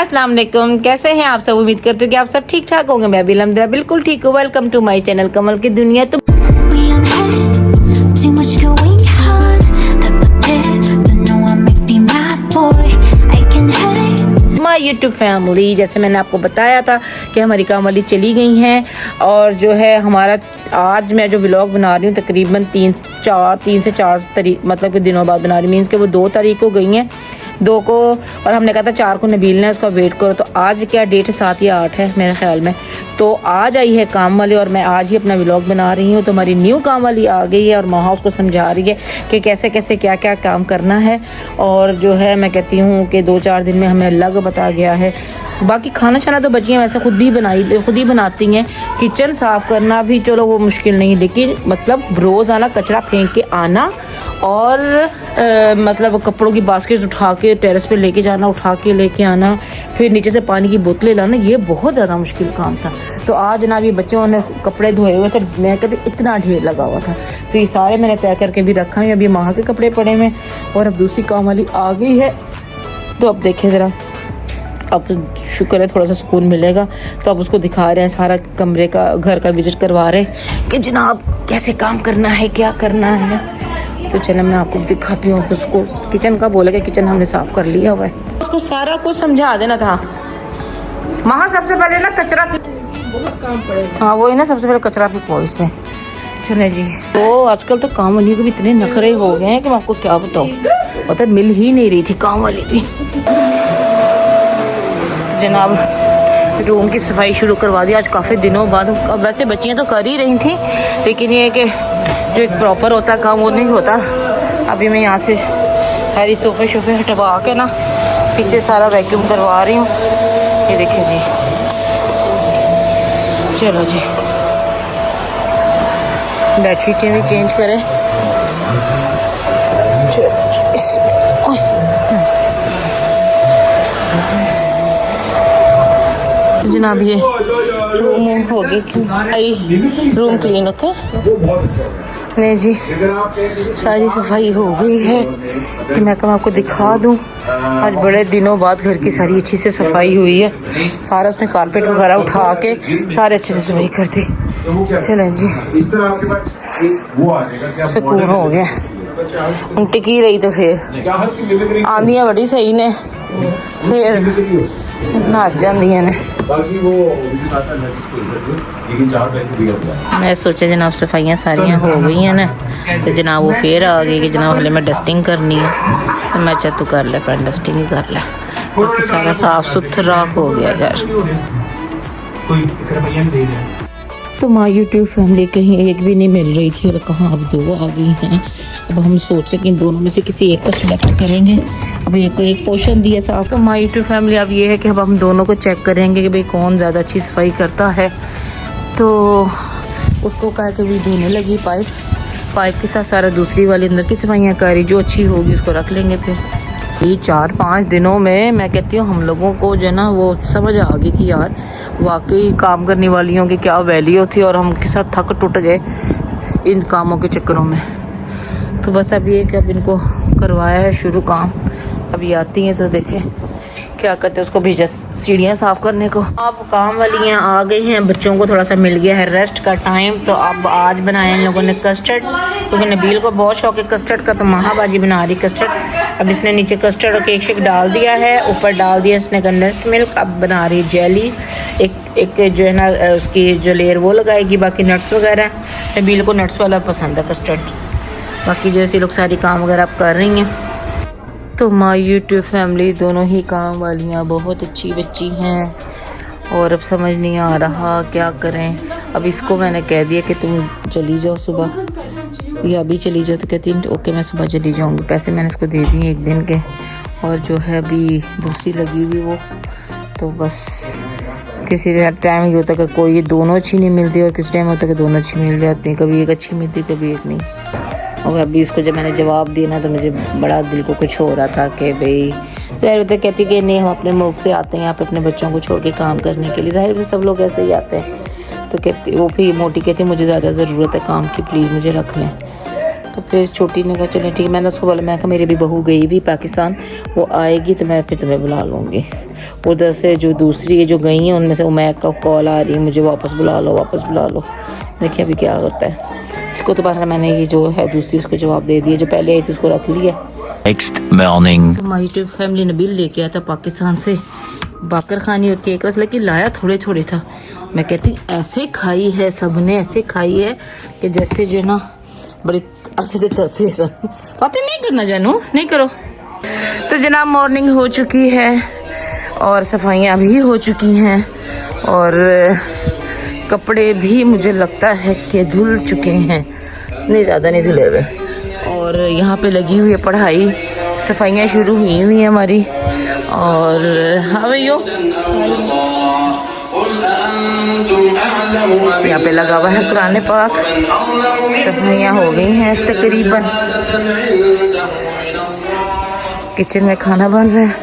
अस्सलाम वालेकुम, कैसे हैं आप सब। उम्मीद करती हूँ कि आप सब ठीक ठाक होंगे। मैं भी अल्हम्दुलिल्लाह बिल्कुल ठीक हूँ। वेलकम टू माय चैनल कमल की दुनिया। तो माय यूट्यूब फैमिली, जैसे मैंने आपको बताया था कि हमारी काम वाली चली गई हैं और जो है हमारा आज मैं जो व्लॉग बना रही हूँ तकरीबन 3 से 4 तारीख मतलब कि दिनों बाद बना रही हूँ। मीन्स कि वो 2 तारीख को गई हैं, 2 को, और हमने कहा था 4 को नबील ने उसका वेट करो। तो आज क्या डेट है, 7 या 8 है मेरे ख्याल में। तो आज आई है काम वाली और मैं आज ही अपना व्लॉग बना रही हूँ। तो हमारी न्यू काम वाली आ गई है और महा उसको समझा रही है कि कैसे कैसे क्या क्या काम करना है। और जो है मैं कहती हूँ कि 2-4 दिन में हमें अलग बता गया है। बाकी खाना छाना तो बच्चियाँ वैसे खुद ही बनाती हैं। किचन साफ़ करना भी चलो वो मुश्किल नहीं, लेकिन मतलब रोज़ आना कचरा फेंक के आना और मतलब कपड़ों की बास्केट उठा के टेरेस पे लेके जाना, उठा के लेके आना, फिर नीचे से पानी की बोतलें लाना, ये बहुत ज़्यादा मुश्किल काम था। तो आज ना भी बच्चों ने कपड़े धोए हुए थे, मैं कहती इतना ढेर लगा हुआ था। तो ये सारे मैंने तय करके भी रखा है। अभी माँ के कपड़े पड़े हुए और अब दूसरी काम वाली आ गई है। तो अब देखें ज़रा, अब शुक्र है थोड़ा सा सुकून मिलेगा। तो अब उसको दिखा रहे हैं, सारा कमरे का घर का विज़िट करवा रहे हैं कि जनाब कैसे काम करना है, क्या करना है। तो चलो मैं आपको दिखाती हूँ। उसको किचन का बोला कि किचन हमने साफ़ कर लिया हुआ है। उसको सारा कुछ समझा देना था। वहाँ सबसे पहले ना कचरा बहुत काम पड़ेगा। हाँ वही ना, सबसे पहले कचरा फेंको इससे। चले जी। तो आजकल तो काम वालियों के भी इतने नखरे हो गए हैं कि मैं आपको क्या बताऊँ, मतलब मिल ही नहीं रही थी काम वाली भी। जनाब रूम की सफाई शुरू करवा दी आज काफ़ी दिनों बाद। अब वैसे बच्चियाँ तो कर ही रही थी, लेकिन ये कि जो एक प्रॉपर होता काम वो नहीं होता। अभी मैं यहाँ से सारी सोफ़े शोफ़े हटवा के ना पीछे सारा वैक्यूम करवा रही हूँ। ये देखिए जी, चलो जी बेडशीटें भी चेंज करें। जनाब ये रूम हो गई, रूम क्लीन ओके नहीं जी, सारी सफाई हो गई है। कि मैं कम आपको दिखा दूं, आज बड़े दिनों बाद घर की सारी अच्छी से सफाई हुई है। सारा उसने कारपेट वगैरह उठा के सारे अच्छे से सफाई कर दी। चलें जी, सुकून हो गया। हम टिकी रही तो फिर आंदियाँ बड़ी सही ने फिर नाच जांदियां ने। मैं सोचा जनाब सफाइयाँ सारियाँ हो गई हैं ना, तो जनाब वो फिर आ गई कि जनाब हले मैं डस्टिंग करनी है। तो मैं चाह तू कर ले, पर डस्टिंग ही कर ले। बाकी सारा साफ सुथरा हो गया घर। तो माँ यूट्यूब फैमिली कहीं एक भी नहीं मिल रही थी और कहाँ अब 2 आ गई हैं। अब हम सोच रहे कि इन दोनों में से किसी एक को सिलेक्ट करेंगे। अब एक को एक पोर्शन दिया साफ। तो माय यूट्यूब फैमिली अब ये है कि अब हम दोनों को चेक करेंगे कि भाई कौन ज़्यादा अच्छी सफाई करता है। तो उसको कहा कि भी धोने लगी पाइप के साथ सारा दूसरी वाली अंदर की सफाइयाँ कर रही, जो अच्छी होगी उसको रख लेंगे। फिर ये 4-5 दिनों में मैं कहती हूँ हम लोगों को जो है ना वो समझ आ गई कि यार वाकई काम करने वालियों की क्या वैल्यू थी और हम के साथ थक टूट गए इन कामों के चक्करों में। तो बस अभी एक अब इनको करवाया है शुरू काम। अभी आती हैं तो देखें क्या करते हैं, उसको भेजा सीढ़ियाँ साफ़ करने को। अब काम वालियाँ आ गई हैं, बच्चों को थोड़ा सा मिल गया है रेस्ट का टाइम। तो अब आज बनाया इन लोगों ने कस्टर्ड, क्योंकि नबील को बहुत शौक है कस्टर्ड का। तो महाबाजी बना रही कस्टर्ड। अब इसने नीचे कस्टर्ड और केक शेक डाल दिया है, ऊपर डाल दिया इसने कंडेंस्ड मिल्क। अब बना रही जेली, एक जो है ना उसकी जो लेयर वो लगाएगी, बाकी नट्स वगैरह। नबील को नट्स वाला पसंद है कस्टर्ड। बाकी जैसे लोग सारी काम वगैरह आप कर रही हैं। तो माय यूट्यूब फैमिली दोनों ही काम वालियाँ बहुत अच्छी बच्ची हैं और अब समझ नहीं आ रहा क्या करें। अब इसको मैंने कह दिया कि तुम चली जाओ सुबह, या अभी चली जाओ। तो कहती ओके मैं सुबह चली जाऊँगी। पैसे मैंने इसको दे दिए 1 दिन के। और जो है अभी दूसरी लगी हुई वो, तो बस किसी टाइम ये होता है कि कोई दोनों अच्छी नहीं मिलती और किसी टाइम होता है कि दोनों अच्छी मिल जाती हैं। कभी एक अच्छी मिलती कभी एक नहीं। और अभी इसको जब मैंने जवाब दिया ना तो मुझे बड़ा दिल को कुछ हो रहा था कि भाई जाहिर तो कहती कि नहीं हम अपने मुल्क से आते हैं यहाँ पे अपने बच्चों को छोड़ के काम करने के लिए। जाहिर से सब लोग ऐसे ही आते हैं। तो कहती वो भी मोटी कहती मुझे ज़्यादा ज़रूरत है काम की, प्लीज़ मुझे रख लें। तो फिर छोटी ने कहा चलें ठीक है। मैंने उसको बोला, मैं कहा मेरी भी बहू गई भी पाकिस्तान, वो आएगी तो मैं फिर तुम्हें बुला लूँगी। उधर से जो दूसरी जो गई हैं उनमें से उमैक का कॉल आ रही है, मुझे वापस बुला लो, वापस बुला लो। देखिए अभी क्या होता है। इसको तो बाहर मैंने ये जो है दूसरी उसको जवाब दे दिया, जो पहले आई थी उसको रख लिया। Next morning. हमारी ट्रिप फैमिली नबील लेके आया था पाकिस्तान से बाकर खानी और केक रस, लेकिन लाया थोड़े थोड़े था। मैं कहती ऐसे खाई है सबने, ऐसे खाई है कि जैसे जो है ना बड़ी अरसे तरसे सन। पता नहीं करना जानू, नहीं करो। तो जनाब मॉर्निंग हो चुकी है और सफाइयाँ भी हो चुकी हैं और कपड़े भी मुझे लगता है कि धुल चुके हैं, नहीं ज़्यादा नहीं धुले हुए। और यहाँ पे लगी हुई है पढ़ाई, सफाइयाँ शुरू हुई हैं हमारी। और हाँ भैया यहाँ पे लगा हुआ है कुरान पाक, सफाइयाँ हो गई हैं तकरीबन। किचन में खाना बन रहा है,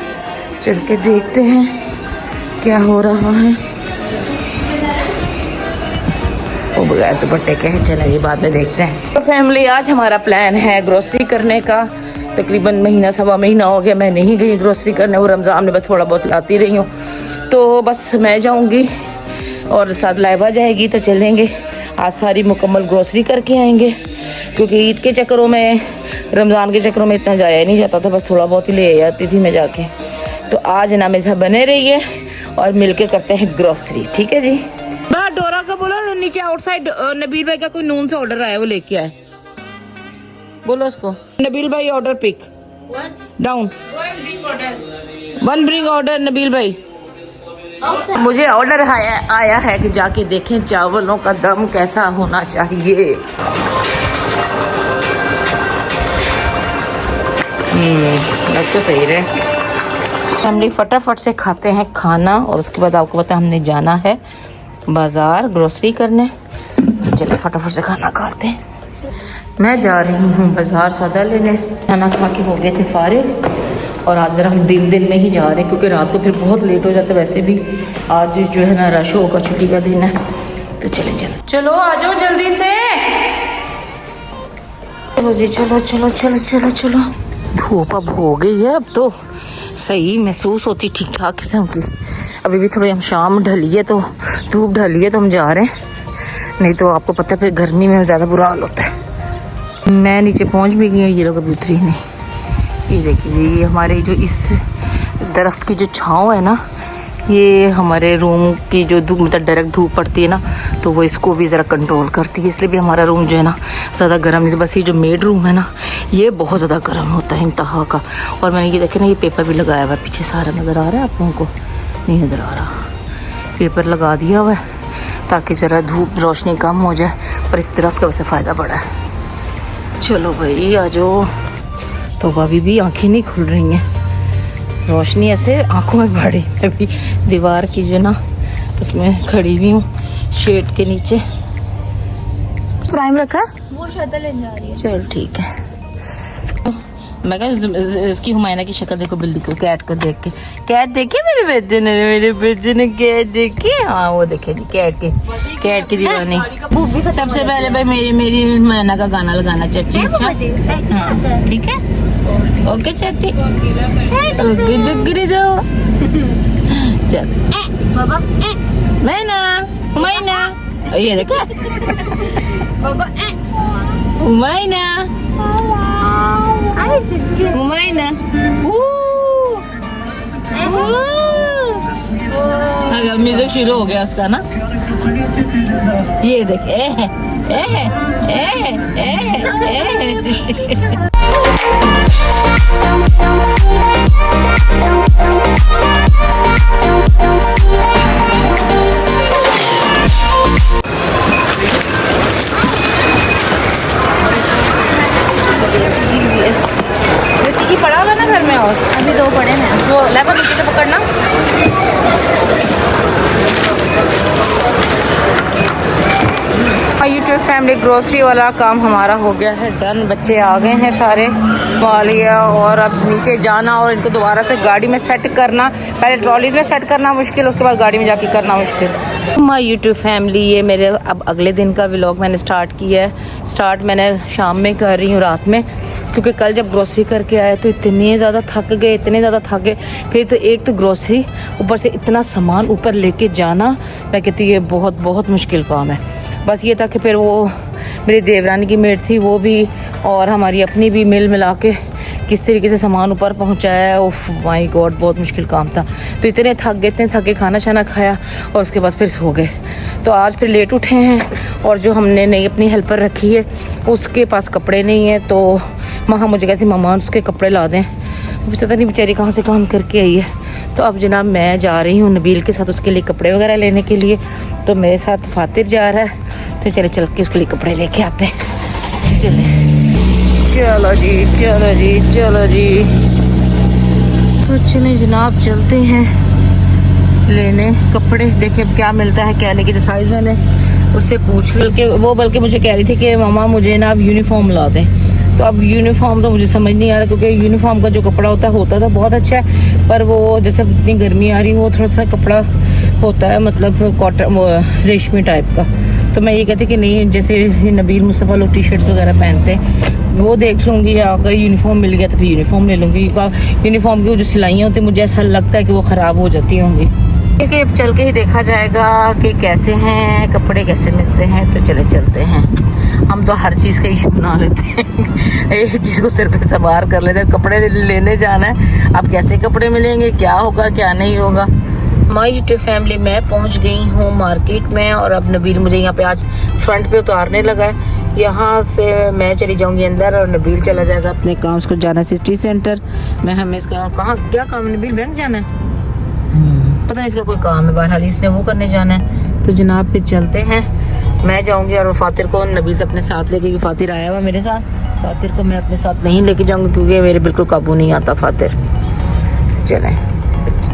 चल के देखते हैं क्या हो रहा है। वो बगैर दुपट्टे के है, चलें जी बाद में देखते हैं। तो फैमिली आज हमारा प्लान है ग्रोसरी करने का। तकरीबन महीना सवा महीना हो गया मैं नहीं गई ग्रोसरी करने, वो रमज़ान में बस थोड़ा बहुत लाती रही हूँ। तो बस मैं जाऊँगी और साथ लाइबा जाएगी, तो चलेंगे आज सारी मुकम्मल ग्रोसरी करके आएंगे, क्योंकि ईद के चक्करों में रमज़ान के चक्करों में इतना जाया नहीं जाता था, बस थोड़ा बहुत ही ले आती थी मैं जाके। तो आज ना मेरे साथ बने रहिए और मिलके करते हैं ग्रोसरी, ठीक है जी। बाहर डोरा का बोलो, नीचे आउटसाइड नबील भाई का कोई नून से ऑर्डर आया, वो लेके आए। बोलो उसको, नबील भाई order pick down, one bring order Nabeel भाई। मुझे ऑर्डर आया है कि जाके देखें चावलों का दम कैसा होना चाहिए। लग तो सही रहे। फैमिली फटाफट से खाते हैं खाना और उसके बाद आपको पता है हमने जाना है बाज़ार ग्रोसरी करने। चले फटाफट से खाना खाते हैं। मैं जा रही हूँ बाज़ार सौदा लेने। खाना खा के हो गए थे फारिग और आज ज़रा हम दिन में ही जा रहे हैं, क्योंकि रात को फिर बहुत लेट हो जाता है। वैसे भी आज जो है ना रश होगा, छुट्टी का दिन है। तो चलें चलो आ जाओ जल्दी से। चलो जी चलो चलो चलो चलो चलो। धूप अब हो गई है, अब तो सही महसूस होती ठीक ठाक किस्म की। अभी भी थोड़ी हम शाम ढली है, तो धूप ढली है तो हम जा रहे हैं, नहीं तो आपको पता है फिर गर्मी में ज़्यादा बुरा हाल होता है। मैं नीचे पहुंच भी गई हूँ, ये लोग अभी उतरी नहीं। ये देखिए ये हमारे जो इस दरख्त की जो छाँव है ना, ये हमारे रूम की जो धूप मतलब डायरेक्ट धूप पड़ती है ना, तो वो इसको भी ज़रा कंट्रोल करती है, इसलिए भी हमारा रूम जो है ना ज़्यादा गर्म नहीं। बस ये जो मेड रूम है ना, ये बहुत ज़्यादा गर्म होता है इंतहा का। और मैंने ये देखे ना, ये पेपर भी लगाया हुआ है पीछे, सारा नज़र आ रहा है आप लोगों को? नहीं नज़र आ रहा। पेपर लगा दिया हुआ है ताकि ज़रा धूप रोशनी कम हो जाए, पर इस दरख्त का वैसे फ़ायदा बड़ा है। चलो भाई आ जाओ। तो अभी भी आँखें नहीं खुल रही हैं, रोशनी ऐसे आंखों में पड़ी। अभी दीवार की जो ना उसमें खड़ी हुई हूँ शेड के नीचे। प्राइम रखा, वो शर्ट लेने जा रही है। चल ठीक है। मैं कहा इसकी हुमायना की शक्ल देखो, बिल्ली को, कैट को देख के। कैट देखी मेरे बच्चे ने कैट देखी। हाँ वो देखे जी कैट की दीवानी। सबसे पहले भाई मेरी हुमायना का गाना लगाना चाची। अच्छा हाँ ठीक है, ओके चाची, ओके डुगरी दो। चल बाबा मैना हुमायना, ये देखा बाबा हुमायना हुमायना। अगर म्यूजिक शुरू हो गया उसका ना, ये देख जैसे कि पड़ा हुआ ना घर में, और अभी दो पड़े हैं। वो लेपा नीचे से पकड़ना। यूट्यूब फैमिली ग्रोसरी वाला काम हमारा हो गया है डन। बच्चे आ गए हैं सारे, पा लिया, और अब नीचे जाना और इनको दोबारा से गाड़ी में सेट करना। पहले ट्रॉलीज में सेट करना मुश्किल, उसके बाद गाड़ी में जाके करना मुश्किल। माय यूट्यूब फैमिली, ये मेरे अब अगले दिन का व्लॉग मैंने स्टार्ट किया है। स्टार्ट मैंने शाम में कर रही हूँ, रात में, क्योंकि कल जब ग्रोसरी करके आए तो इतने ज़्यादा थक गए, इतने ज़्यादा थक गए। फिर तो एक तो ग्रोसरी, ऊपर से इतना सामान ऊपर लेके जाना, मैं कहती हूँ ये बहुत बहुत मुश्किल काम है। बस ये था कि फिर वो मेरी देवरानी की मेड थी, वो भी और हमारी अपनी भी मिल मिला के किस तरीके से सामान ऊपर पहुंचाया है। ओफ माय गॉड, बहुत मुश्किल काम था। तो इतने थक के खाना शाना खाया और उसके बाद फिर सो गए। तो आज फिर लेट उठे हैं, और जो हमने नई अपनी हेल्पर रखी है उसके पास कपड़े नहीं है, तो वहाँ मुझे कहती मम्मा उसके कपड़े ला दें। पता नहीं बेचारी कहाँ से काम करके आई है। तो अब जनाब मैं जा रही हूँ नबील के साथ उसके लिए कपड़े वगैरह लेने के लिए। तो मेरे साथ फातिर जा रहा है, तो चले चल के उसके लिए कपड़े लेके आते हैं। चलो जी चलो जी चलो जी, तो चले जनाब चलते हैं लेने कपड़े। देखिए अब क्या मिलता है क्या नहीं। कि साइज मैंने उससे पूछ के वो बल्कि मुझे कह रही थी कि मामा मुझे ना अब यूनिफॉर्म ला दें। तो अब यूनिफॉर्म तो मुझे समझ नहीं आ रहा, क्योंकि यूनिफॉर्म का जो कपड़ा होता था बहुत अच्छा है, पर वो जैसे इतनी गर्मी आ रही वो थोड़ा सा कपड़ा होता है मतलब कॉटन रेशमी टाइप का। तो मैं ये कहती कि नहीं, जैसे नबील मुस्तफ़ा लोग टी शर्ट्स वगैरह पहनते हैं वो देख लूँगी, या अगर यूनिफॉर्म मिल गया तो फिर यूनिफॉर्म ले लूँगी। यूनिफॉर्म की जो सिलाइयाँ होती हैं मुझे ऐसा लगता है कि वो ख़राब हो जाती होंगी। क्योंकि अब चल के ही देखा जाएगा कि कैसे हैं कपड़े, कैसे मिलते हैं। तो चले चलते हैं। हम तो हर चीज़ का इशू बना लेते हैं एक चीज़ को सिर पे सवार कर लेते हैं। कपड़े लेने जाना है, अब कैसे कपड़े मिलेंगे, क्या होगा क्या नहीं होगा। माय यूट्यूब फैमिली, मैं पहुंच गई हूँ मार्केट में, और अब नबील मुझे यहाँ पे आज फ्रंट पे उतारने लगा है। यहाँ से मैं चली जाऊँगी अंदर और नबील चला जाएगा अपने काम। उसको जाना है सिटी सेंटर। मैं हमें इसका कहाँ क्या काम है, नबील बैंक जाना है, पता है इसका कोई काम है, बहरहाल इसने वो करने जाना है। तो जनाब फिर चलते हैं। मैं जाऊंगी और फातिर को नबील अपने साथ लेके, फातिर आया हुआ मेरे साथ। फातिर को मैं अपने साथ नहीं लेके जाऊंगी क्योंकि मेरे बिल्कुल काबू नहीं आता फातिर। चले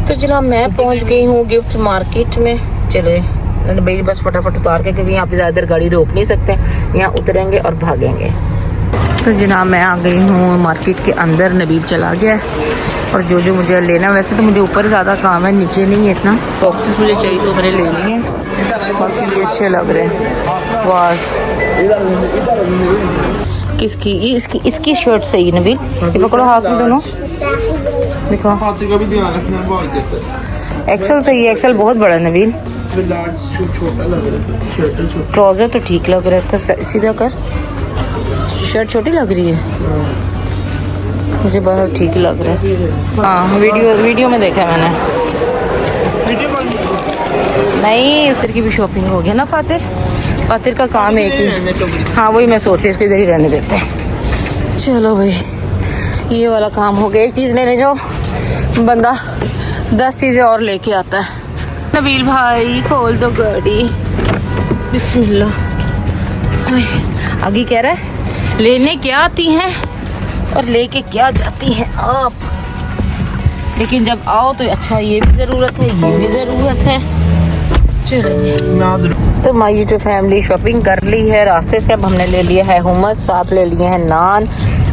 तो जनाब मैं पहुंच गई हूँ गिफ्ट मार्केट में। चले नबील बस फटाफट उतार के, क्योंकि यहाँ पे ज़्यादा देर गाड़ी रोक नहीं सकते, यहाँ उतरेंगे और भागेंगे। तो जनाब मैं आ गई हूँ मार्केट के अंदर, नबील चला गया और जो मुझे लेना, वैसे तो मुझे ऊपर ज़्यादा काम है, नीचे नहीं है इतना। बॉक्सेस मुझे चाहिए तो मैंने ले लिए हैं, बाकी ये अच्छे लग रहे हैं। वाज किसकी इसकी शर्ट सही है नबील, ये पकड़ो हाथ में दोनों, देखो एक्सेल सही है, एक्सेल बहुत बड़ा है नबील। ट्राउजर तो ठीक लग रहा है इसका, सीधा कर। शर्ट छोटी लग रही है, मुझे बहुत ठीक लग रहा है। हाँ वीडियो में देखा मैंने। नहीं उस की भी शॉपिंग हो गया ना फातिर का काम एक ही। हाँ वही मैं सोच रही इसको इधर ही रहने देते हैं। चलो भाई ये वाला काम हो गया। एक चीज़ लेने जाओ बंदा 10 चीज़ें और लेके आता है। नबील भाई खोल दो गाड़ी, बिस्मिल्लाह। आगे कह रहा है लेने क्या आती हैं और लेके क्या जाती हैं आप, लेकिन जब आओ तो अच्छा ये भी ज़रूरत है, ये भी ज़रूरत है। चलिए तो माय यूट्यूब फैमिली शॉपिंग कर ली है रास्ते से। अब हमने ले लिया है हुमस, साथ ले लिए हैं नान,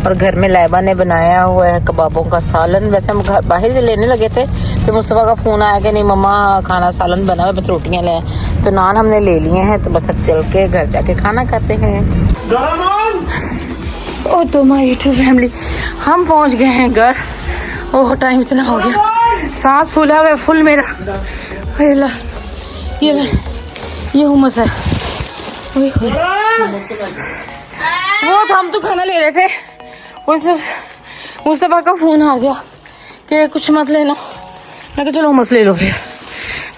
और घर में लाइबा ने बनाया हुआ है कबाबों का सालन। वैसे हम घर बाहर से लेने लगे थे, फिर मुस्तफ़ा का फ़ोन आया कि नहीं मम्मा खाना सालन बना हुआ, बस रोटियाँ ले। तो नान हमने ले लिए हैं, तो बस अब चल के घर जाके खाना खाते हैं। ओ तो माय यूट्यूब फैमिली हम पहुंच गए हैं घर। ओह टाइम इतना हो गया, सांस फूला हुआ है फुल मेरा। ये हुमस है। वो तो हम तो खाना ले रहे थे, मुस्तफा का फोन आ गया कि कुछ मत लेना। मैं कहा चलो हुमस ले लो, फिर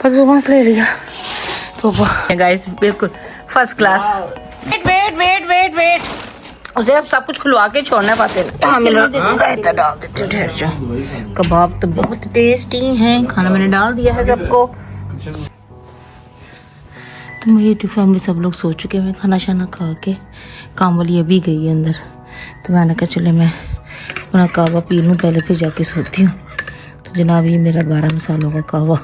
बस हुमस ले लिया। तो गाइस बिल्कुल फर्स्ट क्लास। वेट उसे अब सब कुछ खुलवा के छोड़ना पाते हैं। डाल देते ठहर जाओ। कबाब तो बहुत टेस्टी हैं, खाना मैंने डाल दिया है सबको। तो मेरी यूट्यूब फैमिली सब लोग सो चुके हैं, मैं खाना शाना खा के, काम वाली अभी गई है अंदर। तो मैंने कहा चले मैं अपना कहवा पी लूँ पहले, फिर जाके सोती हूँ। तो जनाब ये मेरा 12 मसालों का कहवा,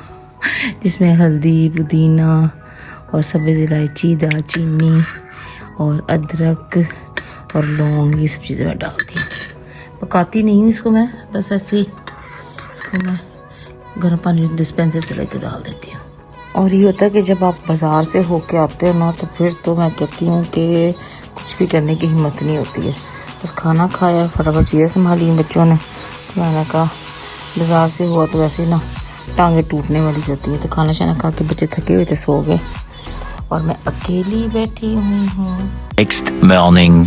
जिसमें हल्दी, पुदीना और सब्ज़ इलायची, दालचीनी और अदरक और लौंग, ये सब चीज़ें मैं डालती हूँ। पकाती नहीं हूँ इसको मैं, बस ऐसे ही इसको मैं गर्म पानी डिस्पेंसर से लेकर डाल देती हूँ। और ये होता है कि जब आप बाज़ार से होके आते हो ना, तो फिर तो मैं कहती हूँ कि कुछ भी करने की हिम्मत नहीं होती है। बस खाना खाया, फटाफट चीज़ें संभाली बच्चों ने, तो मैंने कहा बाज़ार से हुआ तो वैसे ही ना टांगें टूटने वाली होती है। तो खाना शाना खा के बच्चे थके हुए थे, सो गए और मैं अकेली बैठी हुई हूँ। Next morning.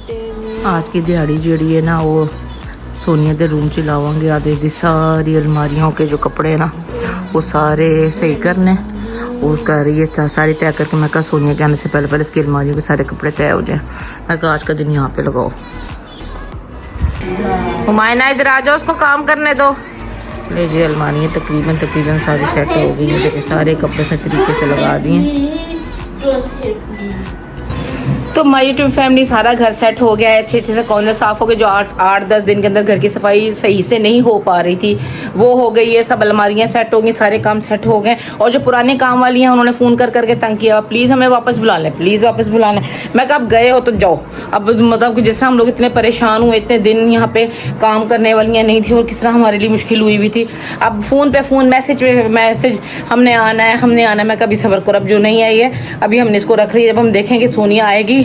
आज की दिहाड़ी जी है ना, वो सोनिया के रूम च लावांगे। आधे दी सारी अलमारियों के जो कपड़े हैं ना, वो सारे सही करने, वो कर रही है सारी तय करके। मैं कहा सोनिया के आने से पहले इसकी अलमारियों के सारे कपड़े तय हो जाए। मैं कहा आज का दिन यहाँ पे लगाओ। हुमायना इधर आ जाओ, उसको काम करने दो। ले जी अलमारी तकरीबन सारी सेट हो गई है। सारे कपड़े से तरीके से लगा दिए। तो माय यूट्यूब फैमिली, सारा घर सेट हो गया है, अच्छे से कॉर्नर साफ हो गए। जो 8-10 दिन के अंदर घर की सफाई सही से नहीं हो पा रही थी, वो हो गई है। सब अलमारियां सेट हो गई, सारे काम सेट हो गए। और जो पुराने काम वाली हैं, उन्होंने फ़ोन कर करके तंग किया, प्लीज़ हमें वापस बुला लें, प्लीज़ वापस बुला लें। मैं कहा अब गए हो तो जाओ। अब मतलब कि जिस तरह हम लोग इतने परेशान हुए, इतने दिन यहाँ पे काम करने वालियाँ नहीं थी और किस तरह हमारे लिए मुश्किल हुई हुई थी। अब फ़ोन पे फ़ोन, मैसेज पे मैसेज, हमने आना है। मैं कभी सब्र करो, अब जो नहीं आई है अभी हमने इसको रख लिया। जब हम देखेंगे सोनिया आएगी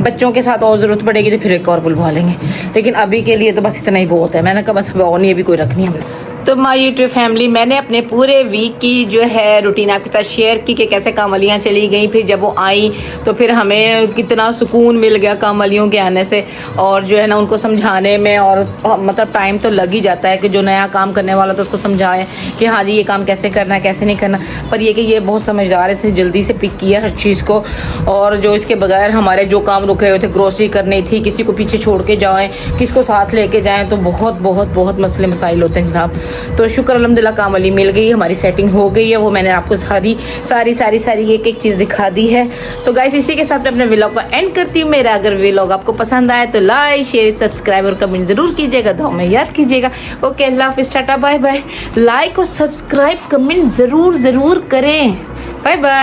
बच्चों के साथ और ज़रूरत पड़ेगी तो फिर एक और बुलवा लेंगे, लेकिन अभी के लिए तो बस इतना ही बहुत है। मैंने कहा बस अब और नहीं, अभी कोई रखनी हमने। तो माय यूट्यूब फैमिली, मैंने अपने पूरे वीक की जो है रूटीन आपके साथ शेयर की कि कैसे कामवालियाँ चली गई। फिर जब वो आई तो फिर हमें कितना सुकून मिल गया कामवालियों के आने से। और जो है ना उनको समझाने में, और मतलब टाइम तो लग ही जाता है कि जो नया काम करने वाला तो उसको समझाएं कि हाँ जी ये काम कैसे करना है, कैसे नहीं करना। पर ये कि ये बहुत समझदार है, इसने जल्दी से पिक किया हर चीज़ को। और जो इसके बगैर हमारे जो काम रुके हुए थे, ग्रोसरी करनी थी, किसी को पीछे छोड़ के जाएँ, किसको साथ लेके जाएँ, तो बहुत बहुत बहुत मसले मसाइल होते हैं जनाब। तो शुक्र अल्हम्दुलिल्लाह काम वाली मिल गई, हमारी सेटिंग हो गई है। वो मैंने आपको सारी एक चीज़ दिखा दी है। तो गाइस इसी के साथ मैं अपने व्लॉग को एंड करती हूँ। मेरा अगर व्लॉग आपको पसंद आए तो लाइक शेयर सब्सक्राइब और कमेंट ज़रूर कीजिएगा, दुआ में याद कीजिएगा। ओके, अल्लाह हाफिज़, टाटा बाय बाय। लाइक और सब्सक्राइब कमेंट ज़रूर करें। Bye bye.